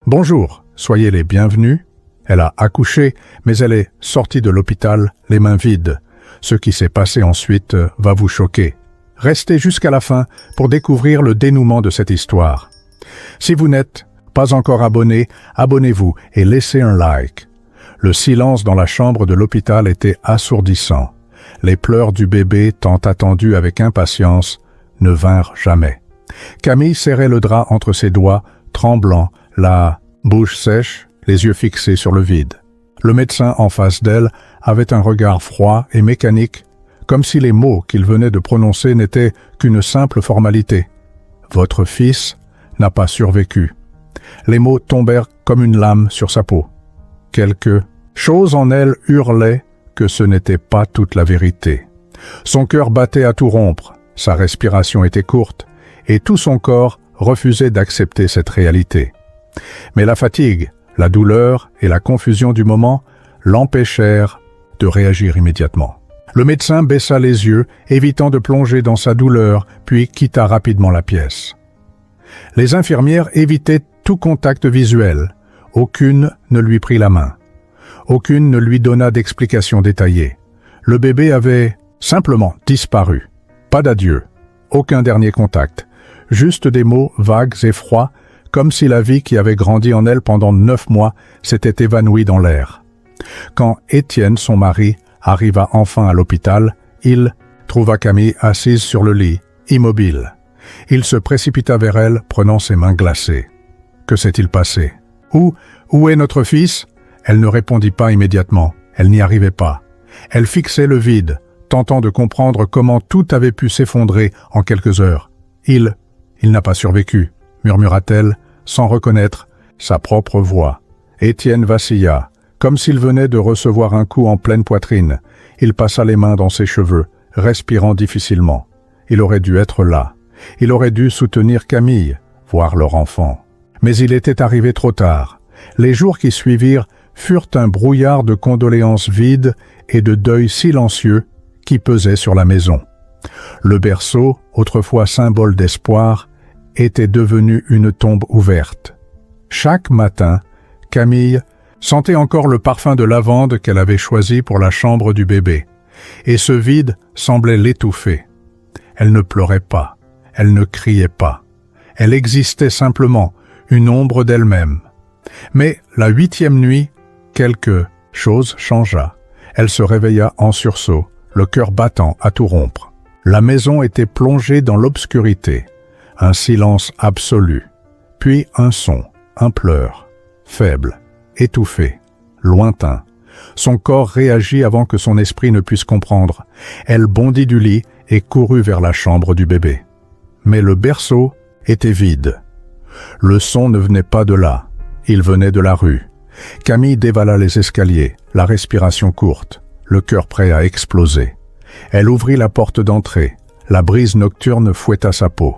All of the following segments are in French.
Bonjour, soyez les bienvenus. Elle a accouché, mais elle est sortie de l'hôpital les mains vides. Ce qui s'est passé ensuite va vous choquer. Restez jusqu'à la fin pour découvrir le dénouement de cette histoire. Si vous n'êtes pas encore abonné, abonnez-vous et laissez un like. Le silence dans la chambre de l'hôpital était assourdissant. Les pleurs du bébé, tant attendus avec impatience, ne vinrent jamais. Camille serrait le drap entre ses doigts, tremblant, la bouche sèche, les yeux fixés sur le vide. Le médecin en face d'elle avait un regard froid et mécanique, comme si les mots qu'il venait de prononcer n'étaient qu'une simple formalité. « Votre fils n'a pas survécu ». Les mots tombèrent comme une lame sur sa peau. Quelque chose en elle hurlait que ce n'était pas toute la vérité. Son cœur battait à tout rompre, sa respiration était courte, et tout son corps refusait d'accepter cette réalité. Mais la fatigue, la douleur et la confusion du moment l'empêchèrent de réagir immédiatement. Le médecin baissa les yeux, évitant de plonger dans sa douleur, puis quitta rapidement la pièce. Les infirmières évitaient tout contact visuel. Aucune ne lui prit la main. Aucune ne lui donna d'explications détaillées. Le bébé avait simplement disparu. Pas d'adieu, aucun dernier contact, juste des mots vagues et froids, comme si la vie qui avait grandi en elle pendant 9 mois s'était évanouie dans l'air. Quand Étienne, son mari, arriva enfin à l'hôpital, il trouva Camille assise sur le lit, immobile. Il se précipita vers elle, prenant ses mains glacées. Que s'est-il passé? Où est notre fils? Elle ne répondit pas immédiatement. Elle n'y arrivait pas. Elle fixait le vide, tentant de comprendre comment tout avait pu s'effondrer en quelques heures. Il n'a pas survécu, murmura-t-elle, sans reconnaître sa propre voix. Étienne vacilla, comme s'il venait de recevoir un coup en pleine poitrine. Il passa les mains dans ses cheveux, respirant difficilement. Il aurait dû être là. Il aurait dû soutenir Camille, voir leur enfant. Mais il était arrivé trop tard. Les jours qui suivirent furent un brouillard de condoléances vides et de deuil silencieux qui pesait sur la maison. Le berceau, autrefois symbole d'espoir, était devenu une tombe ouverte. Chaque matin, Camille sentait encore le parfum de lavande qu'elle avait choisi pour la chambre du bébé, et ce vide semblait l'étouffer. Elle ne pleurait pas, elle ne criait pas. Elle existait simplement, une ombre d'elle-même. Mais la 8e nuit, quelque chose changea. Elle se réveilla en sursaut, le cœur battant à tout rompre. La maison était plongée dans l'obscurité, un silence absolu, puis un son, un pleur, faible, étouffé, lointain. Son corps réagit avant que son esprit ne puisse comprendre. Elle bondit du lit et courut vers la chambre du bébé. Mais le berceau était vide. Le son ne venait pas de là, il venait de la rue. Camille dévala les escaliers, la respiration courte, le cœur prêt à exploser. Elle ouvrit la porte d'entrée, la brise nocturne fouetta sa peau.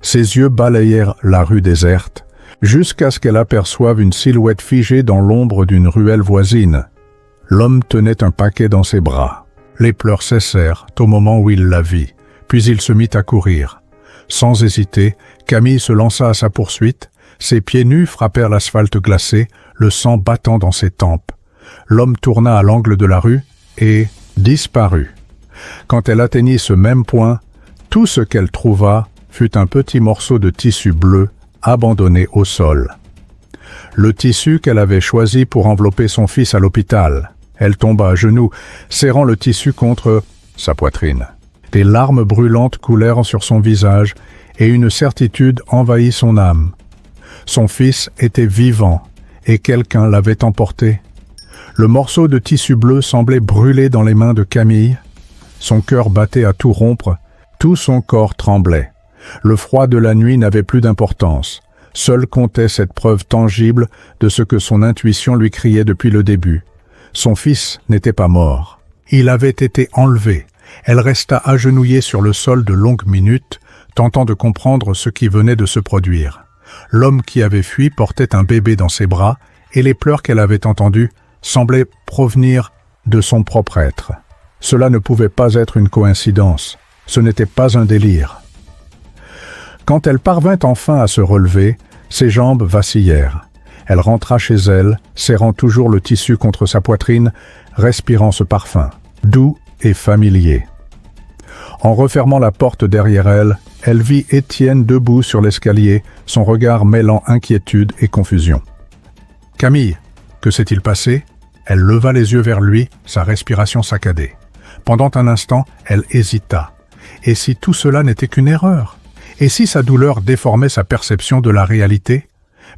Ses yeux balayèrent la rue déserte, jusqu'à ce qu'elle aperçoive une silhouette figée dans l'ombre d'une ruelle voisine. L'homme tenait un paquet dans ses bras. Les pleurs cessèrent au moment où il la vit, puis il se mit à courir. Sans hésiter, Camille se lança à sa poursuite, ses pieds nus frappèrent l'asphalte glacé, le sang battant dans ses tempes. L'homme tourna à l'angle de la rue et disparut. Quand elle atteignit ce même point, tout ce qu'elle trouva fut un petit morceau de tissu bleu abandonné au sol. Le tissu qu'elle avait choisi pour envelopper son fils à l'hôpital. Elle tomba à genoux, serrant le tissu contre sa poitrine. Des larmes brûlantes coulèrent sur son visage et une certitude envahit son âme. Son fils était vivant et quelqu'un l'avait emporté. Le morceau de tissu bleu semblait brûler dans les mains de Camille. Son cœur battait à tout rompre, tout son corps tremblait. Le froid de la nuit n'avait plus d'importance. Seule comptait cette preuve tangible de ce que son intuition lui criait depuis le début. Son fils n'était pas mort. Il avait été enlevé. Elle resta agenouillée sur le sol de longues minutes, tentant de comprendre ce qui venait de se produire. L'homme qui avait fui portait un bébé dans ses bras, et les pleurs qu'elle avait entendus semblaient provenir de son propre être. Cela ne pouvait pas être une coïncidence. Ce n'était pas un délire. Quand elle parvint enfin à se relever, ses jambes vacillèrent. Elle rentra chez elle, serrant toujours le tissu contre sa poitrine, respirant ce parfum, doux et familier. En refermant la porte derrière elle, elle vit Étienne debout sur l'escalier, son regard mêlant inquiétude et confusion. « Camille, que s'est-il passé ?» Elle leva les yeux vers lui, sa respiration saccadée. Pendant un instant, elle hésita. Et si tout cela n'était qu'une erreur? Et si sa douleur déformait sa perception de la réalité?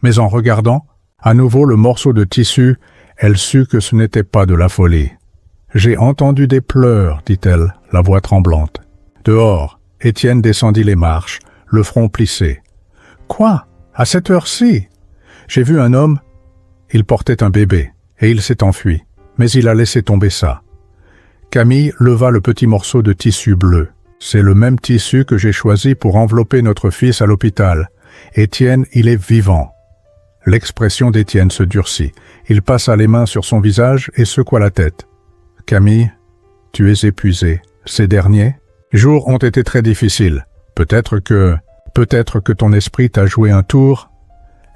Mais en regardant, à nouveau le morceau de tissu, elle sut que ce n'était pas de la folie. « J'ai entendu des pleurs, dit-elle, la voix tremblante. Dehors, Étienne descendit les marches, le front plissé. « Quoi? À cette heure-ci? J'ai vu un homme. Il portait un bébé, et il s'est enfui, mais il a laissé tomber ça. » Camille leva le petit morceau de tissu bleu. « C'est le même tissu que j'ai choisi pour envelopper notre fils à l'hôpital. Étienne, il est vivant. » L'expression d'Étienne se durcit. Il passa les mains sur son visage et secoua la tête. « Camille, tu es épuisée. Ces derniers jours ont été très difficiles. Peut-être que ton esprit t'a joué un tour. »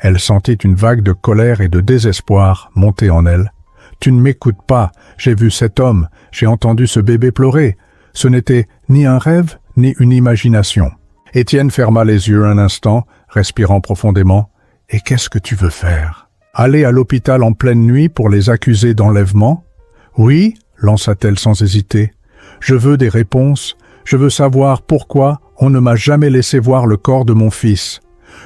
Elle sentit une vague de colère et de désespoir monter en elle. « Tu ne m'écoutes pas. J'ai vu cet homme. J'ai entendu ce bébé pleurer. Ce n'était ni un rêve, ni une imagination. » Étienne ferma les yeux un instant, respirant profondément. « Et qu'est-ce que tu veux faire? Aller à l'hôpital en pleine nuit pour les accuser d'enlèvement? »« Oui, » lança-t-elle sans hésiter. « Je veux des réponses. Je veux savoir pourquoi on ne m'a jamais laissé voir le corps de mon fils.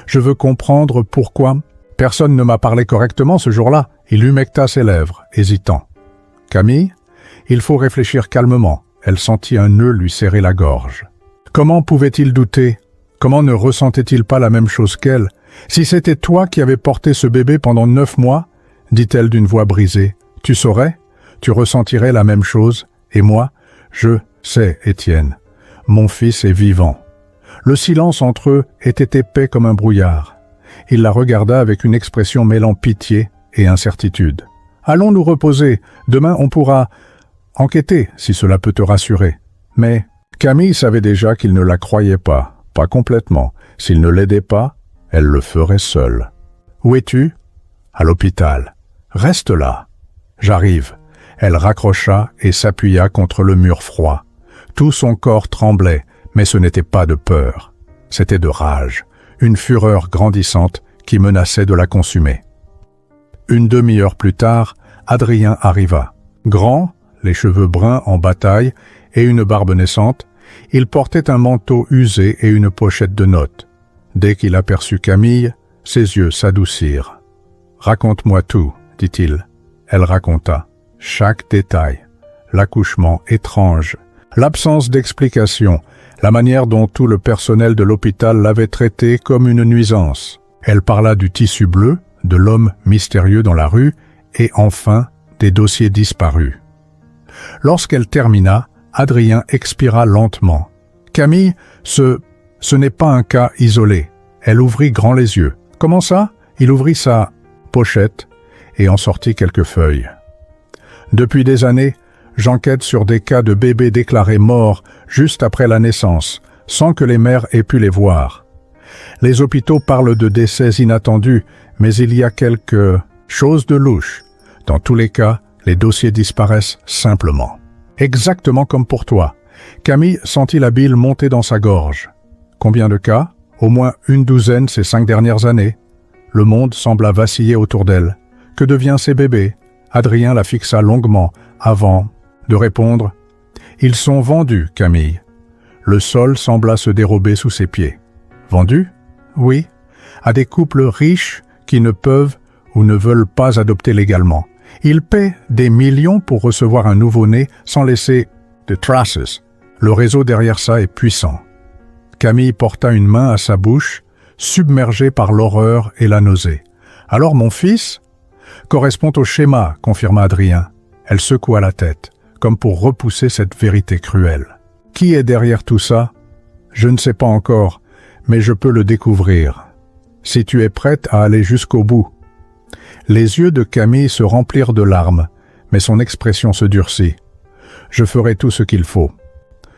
Je veux comprendre pourquoi. Personne ne m'a parlé correctement ce jour-là. » Il humecta ses lèvres, hésitant. « Camille, il faut réfléchir calmement. » Elle sentit un nœud lui serrer la gorge. Comment pouvait-il douter? Comment ne ressentait-il pas la même chose qu'elle? Si c'était toi qui avais porté ce bébé pendant 9 mois, dit-elle d'une voix brisée, tu saurais? Tu ressentirais la même chose? Et moi? Je sais, Étienne. Mon fils est vivant. Le silence entre eux était épais comme un brouillard. Il la regarda avec une expression mêlant pitié et incertitude. Allons nous reposer. Demain on pourra enquêter, si cela peut te rassurer. Mais Camille savait déjà qu'il ne la croyait pas complètement. S'il ne l'aidait pas, elle le ferait seule. « Où es-tu ?»« À l'hôpital. »« Reste là. »« J'arrive. » Elle raccrocha et s'appuya contre le mur froid. Tout son corps tremblait, mais ce n'était pas de peur. C'était de rage, une fureur grandissante qui menaçait de la consumer. Une demi-heure plus tard, Adrien arriva. Grand, les cheveux bruns en bataille et une barbe naissante, il portait un manteau usé et une pochette de notes. Dès qu'il aperçut Camille, ses yeux s'adoucirent. « Raconte-moi tout, » dit-il. Elle raconta. Chaque détail. L'accouchement étrange. L'absence d'explication. La manière dont tout le personnel de l'hôpital l'avait traitée comme une nuisance. Elle parla du tissu bleu, de l'homme mystérieux dans la rue, et enfin des dossiers disparus. Lorsqu'elle termina, Adrien expira lentement. Camille, ce n'est pas un cas isolé. Elle ouvrit grand les yeux. Comment ça? Il ouvrit sa pochette et en sortit quelques feuilles. Depuis des années, j'enquête sur des cas de bébés déclarés morts juste après la naissance, sans que les mères aient pu les voir. Les hôpitaux parlent de décès inattendus, mais il y a quelque chose de louche. Dans tous les cas, les dossiers disparaissent simplement. Exactement comme pour toi. Camille sentit la bile monter dans sa gorge. Combien de cas? Au moins une douzaine ces 5 dernières années. Le monde sembla vaciller autour d'elle. Que devient ces bébés? Adrien la fixa longuement avant de répondre. Ils sont vendus, Camille. Le sol sembla se dérober sous ses pieds. Vendus? Oui, à des couples riches qui ne peuvent ou ne veulent pas adopter légalement. Ils paient des millions pour recevoir un nouveau-né sans laisser de traces. Le réseau derrière ça est puissant. Camille porta une main à sa bouche, submergée par l'horreur et la nausée. « Alors mon fils ?» « Correspond au schéma, confirma Adrien. Elle secoua la tête, comme pour repousser cette vérité cruelle. « Qui est derrière tout ça ? Je ne sais pas encore, mais je peux le découvrir. Si tu es prête à aller jusqu'au bout. » Les yeux de Camille se remplirent de larmes, mais son expression se durcit. « Je ferai tout ce qu'il faut. »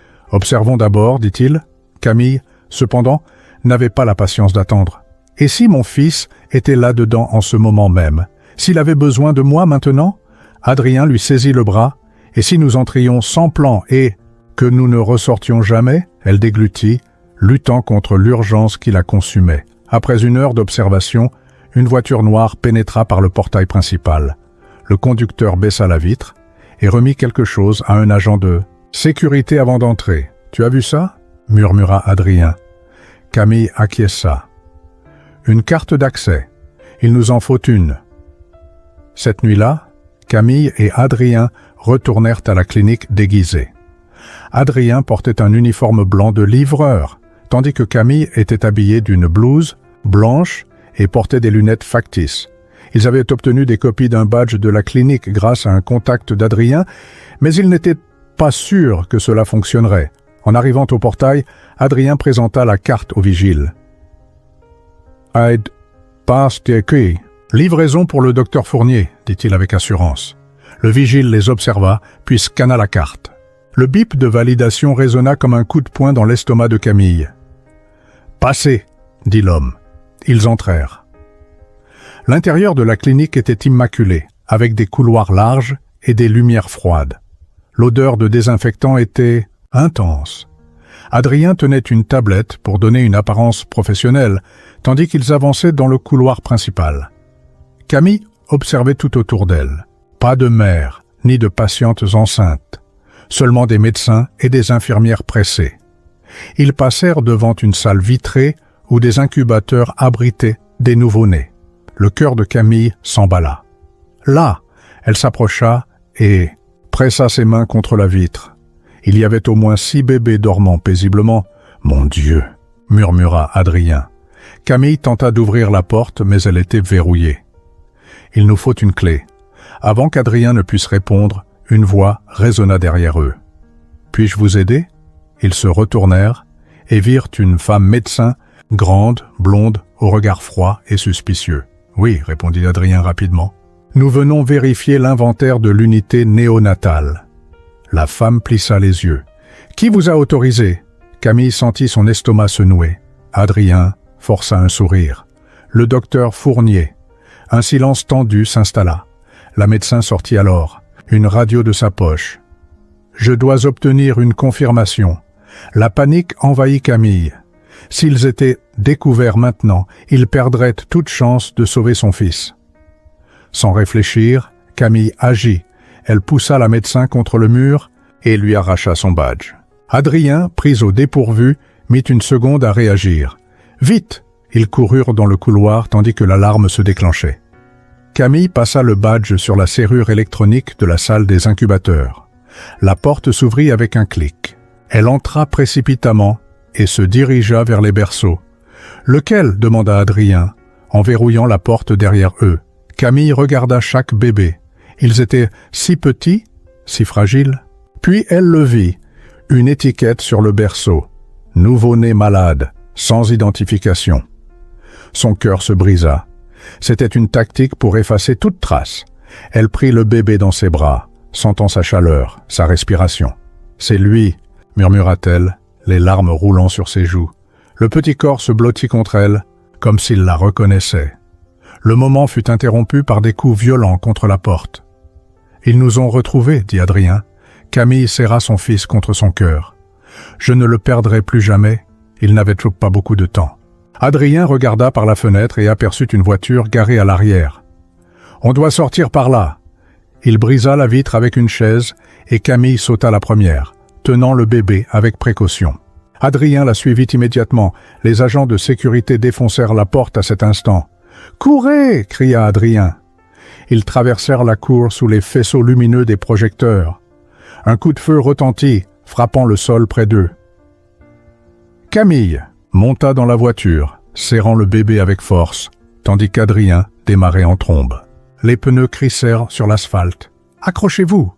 « Observons d'abord, dit-il. Camille, cependant, n'avait pas la patience d'attendre. « Et si mon fils était là-dedans en ce moment même. S'il avait besoin de moi maintenant, Adrien lui saisit le bras, et si nous entrions sans plan et que nous ne ressortions jamais, elle déglutit, luttant contre l'urgence qui la consumait. Après 1 heure d'observation, une voiture noire pénétra par le portail principal. Le conducteur baissa la vitre et remit quelque chose à un agent de sécurité avant d'entrer. « Tu as vu ça ?» murmura Adrien. Camille acquiesça. « Une carte d'accès. Il nous en faut une. » Cette nuit-là, Camille et Adrien retournèrent à la clinique déguisés. Adrien portait un uniforme blanc de livreur, tandis que Camille était habillée d'une blouse blanche et portait des lunettes factices. Ils avaient obtenu des copies d'un badge de la clinique grâce à un contact d'Adrien, mais ils n'étaient pas sûrs que cela fonctionnerait. En arrivant au portail, Adrien présenta la carte au vigile. « I'd pass the key. Livraison pour le docteur Fournier, dit-il avec assurance. Le vigile les observa, puis scanna la carte. Le bip de validation résonna comme un coup de poing dans l'estomac de Camille. « Passez !» dit l'homme. Ils entrèrent. L'intérieur de la clinique était immaculé, avec des couloirs larges et des lumières froides. L'odeur de désinfectant était intense. Adrien tenait une tablette pour donner une apparence professionnelle, tandis qu'ils avançaient dans le couloir principal. Camille observait tout autour d'elle. Pas de mères, ni de patientes enceintes. Seulement des médecins et des infirmières pressées. Ils passèrent devant une salle vitrée où des incubateurs abritaient des nouveau-nés. Le cœur de Camille s'emballa. Là, elle s'approcha et pressa ses mains contre la vitre. Il y avait au moins 6 bébés dormant paisiblement. « Mon Dieu !» murmura Adrien. Camille tenta d'ouvrir la porte, mais elle était verrouillée. « Il nous faut une clé. » Avant qu'Adrien ne puisse répondre, une voix résonna derrière eux. « Puis-je vous aider ?» Ils se retournèrent et virent une femme médecin, grande, blonde, au regard froid et suspicieux. « Oui, » répondit Adrien rapidement. « Nous venons vérifier l'inventaire de l'unité néonatale. » La femme plissa les yeux. « Qui vous a autorisé ?» Camille sentit son estomac se nouer. Adrien força un sourire. « Le docteur Fournier. » Un silence tendu s'installa. La médecin sortit alors, une radio de sa poche. « Je dois obtenir une confirmation. » La panique envahit Camille. S'ils étaient découverts maintenant, ils perdraient toute chance de sauver son fils. Sans réfléchir, Camille agit. Elle poussa la médecin contre le mur et lui arracha son badge. Adrien, pris au dépourvu, mit une seconde à réagir. « Vite !» Ils coururent dans le couloir tandis que l'alarme se déclenchait. Camille passa le badge sur la serrure électronique de la salle des incubateurs. La porte s'ouvrit avec un clic. Elle entra précipitamment et se dirigea vers les berceaux. « Lequel ?» demanda Adrien, en verrouillant la porte derrière eux. Camille regarda chaque bébé. Ils étaient si petits, si fragiles. Puis elle le vit, une étiquette sur le berceau. « Nouveau-né malade, sans identification ». Son cœur se brisa. C'était une tactique pour effacer toute trace. Elle prit le bébé dans ses bras, sentant sa chaleur, sa respiration. « C'est lui !» murmura-t-elle, les larmes roulant sur ses joues. Le petit corps se blottit contre elle, comme s'il la reconnaissait. Le moment fut interrompu par des coups violents contre la porte. « Ils nous ont retrouvés, » dit Adrien. Camille serra son fils contre son cœur. « Je ne le perdrai plus jamais. » Il n'avait pas beaucoup de temps. Adrien regarda par la fenêtre et aperçut une voiture garée à l'arrière. « On doit sortir par là. » Il brisa la vitre avec une chaise et Camille sauta la première, tenant le bébé avec précaution. Adrien la suivit immédiatement. Les agents de sécurité défoncèrent la porte à cet instant. « Courez !» cria Adrien. Ils traversèrent la cour sous les faisceaux lumineux des projecteurs. Un coup de feu retentit, frappant le sol près d'eux. Camille monta dans la voiture, serrant le bébé avec force, tandis qu'Adrien démarrait en trombe. Les pneus crissèrent sur l'asphalte. « Accrochez-vous !»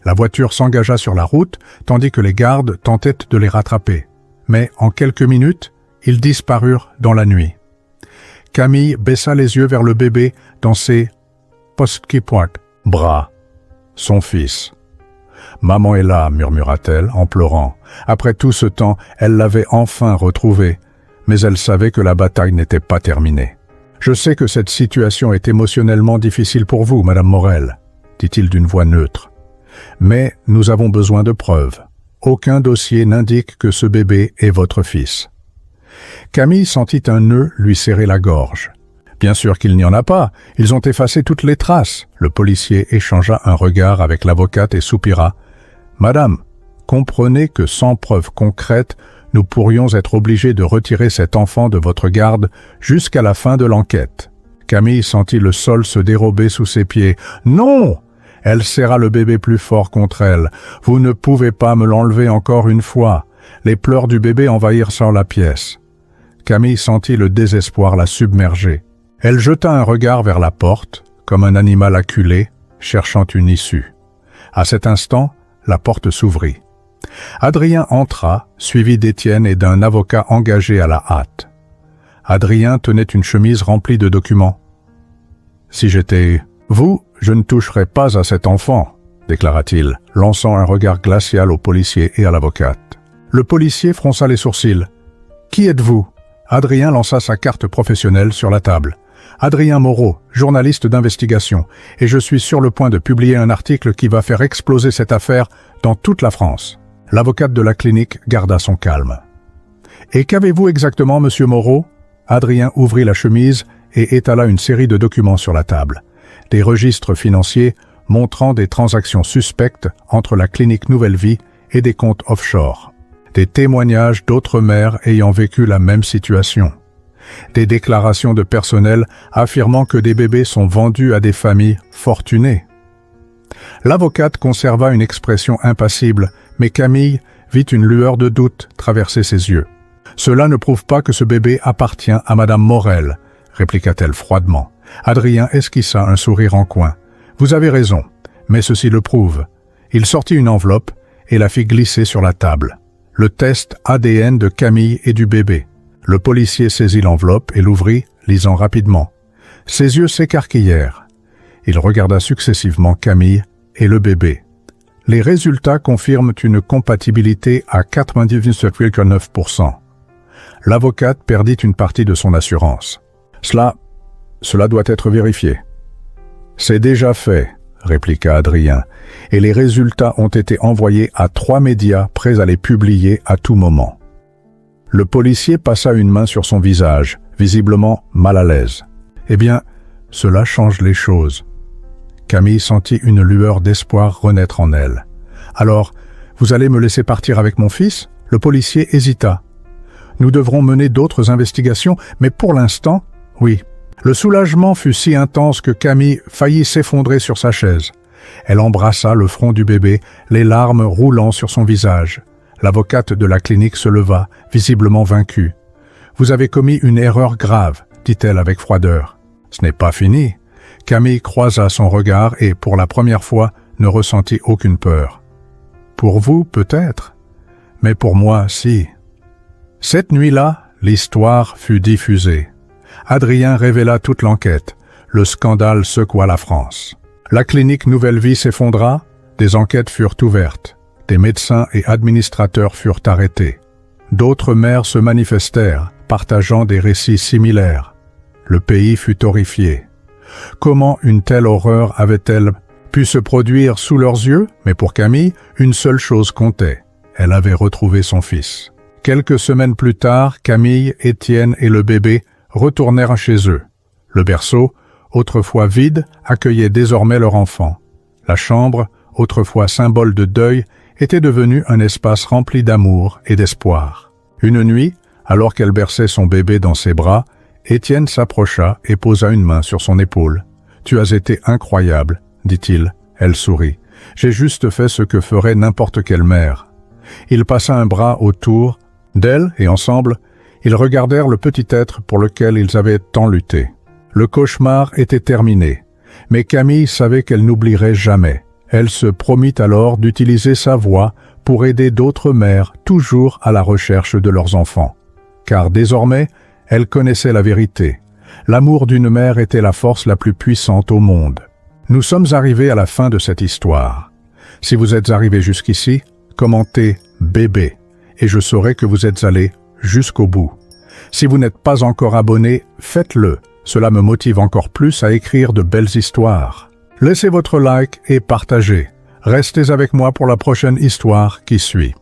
La voiture s'engagea sur la route, tandis que les gardes tentaient de les rattraper. Mais en quelques minutes, ils disparurent dans la nuit. Camille baissa les yeux vers le bébé dans ses bras. Son fils. « Maman est là », murmura-t-elle en pleurant. Après tout ce temps, elle l'avait enfin retrouvé, mais elle savait que la bataille n'était pas terminée. Je sais que cette situation est émotionnellement difficile pour vous, Madame Morel, dit-il d'une voix neutre. Mais nous avons besoin de preuves. Aucun dossier n'indique que ce bébé est votre fils. Camille sentit un nœud lui serrer la gorge. Bien sûr qu'il n'y en a pas, ils ont effacé toutes les traces. Le policier échangea un regard avec l'avocate et soupira. Madame, comprenez que sans preuve concrète, nous pourrions être obligés de retirer cet enfant de votre garde jusqu'à la fin de l'enquête. Camille sentit le sol se dérober sous ses pieds. Non! Elle serra le bébé plus fort contre elle. Vous ne pouvez pas me l'enlever encore une fois. Les pleurs du bébé envahirent la pièce. Camille sentit le désespoir la submerger. Elle jeta un regard vers la porte, comme un animal acculé, cherchant une issue. À cet instant, la porte s'ouvrit. Adrien entra, suivi d'Étienne et d'un avocat engagé à la hâte. Adrien tenait une chemise remplie de documents. « Si j'étais vous, je ne toucherais pas à cet enfant, » déclara-t-il, lançant un regard glacial au policier et à l'avocate. Le policier fronça les sourcils. « Qui êtes-vous » Adrien lança sa carte professionnelle sur la table. « Adrien Moreau, journaliste d'investigation, et je suis sur le point de publier un article qui va faire exploser cette affaire dans toute la France. » L'avocate de la clinique garda son calme. « Et qu'avez-vous exactement, monsieur Moreau ?» Adrien ouvrit la chemise et étala une série de documents sur la table. Des registres financiers montrant des transactions suspectes entre la clinique Nouvelle Vie et des comptes offshore. Des témoignages d'autres mères ayant vécu la même situation. Des déclarations de personnel affirmant que des bébés sont vendus à des familles fortunées. L'avocate conserva une expression impassible, mais Camille vit une lueur de doute traverser ses yeux. « Cela ne prouve pas que ce bébé appartient à Madame Morel, » répliqua-t-elle froidement. Adrien esquissa un sourire en coin. « Vous avez raison, mais ceci le prouve. » Il sortit une enveloppe et la fit glisser sur la table. Le test ADN de Camille et du bébé. Le policier saisit l'enveloppe et l'ouvrit, lisant rapidement. Ses yeux s'écarquillèrent. Il regarda successivement Camille et le bébé. Les résultats confirment une compatibilité à 97,9%. L'avocate perdit une partie de son assurance. Cela doit être vérifié. C'est déjà fait, répliqua Adrien, et les résultats ont été envoyés à 3 médias prêts à les publier à tout moment. Le policier passa une main sur son visage, visiblement mal à l'aise. Eh bien, cela change les choses. Camille sentit une lueur d'espoir renaître en elle. « Alors, vous allez me laisser partir avec mon fils ?» Le policier hésita. « Nous devrons mener d'autres investigations, mais pour l'instant, oui. » Le soulagement fut si intense que Camille faillit s'effondrer sur sa chaise. Elle embrassa le front du bébé, les larmes roulant sur son visage. L'avocate de la clinique se leva, visiblement vaincue. « Vous avez commis une erreur grave, » dit-elle avec froideur. « Ce n'est pas fini. » Camille croisa son regard et, pour la première fois, ne ressentit aucune peur. « Pour vous, peut-être, mais pour moi, si. » Cette nuit-là, l'histoire fut diffusée. Adrien révéla toute l'enquête. Le scandale secoua la France. La clinique Nouvelle Vie s'effondra, des enquêtes furent ouvertes. Des médecins et administrateurs furent arrêtés. D'autres mères se manifestèrent, partageant des récits similaires. Le pays fut horrifié. Comment une telle horreur avait-elle pu se produire sous leurs yeux? Mais pour Camille, une seule chose comptait. Elle avait retrouvé son fils. Quelques semaines plus tard, Camille, Étienne et le bébé retournèrent chez eux. Le berceau, autrefois vide, accueillait désormais leur enfant. La chambre, autrefois symbole de deuil, était devenue un espace rempli d'amour et d'espoir. Une nuit, alors qu'elle berçait son bébé dans ses bras, Étienne s'approcha et posa une main sur son épaule. « Tu as été incroyable, » dit-il. Elle sourit. « J'ai juste fait ce que ferait n'importe quelle mère. » Il passa un bras autour d'elle et ensemble, ils regardèrent le petit être pour lequel ils avaient tant lutté. Le cauchemar était terminé, mais Camille savait qu'elle n'oublierait jamais. Elle se promit alors d'utiliser sa voix pour aider d'autres mères toujours à la recherche de leurs enfants. Car désormais, elle connaissait la vérité. L'amour d'une mère était la force la plus puissante au monde. Nous sommes arrivés à la fin de cette histoire. Si vous êtes arrivés jusqu'ici, commentez « bébé » et je saurai que vous êtes allés jusqu'au bout. Si vous n'êtes pas encore abonné, faites-le Cela me motive encore plus à écrire de belles histoires. Laissez votre like et partagez. Restez avec moi pour la prochaine histoire qui suit.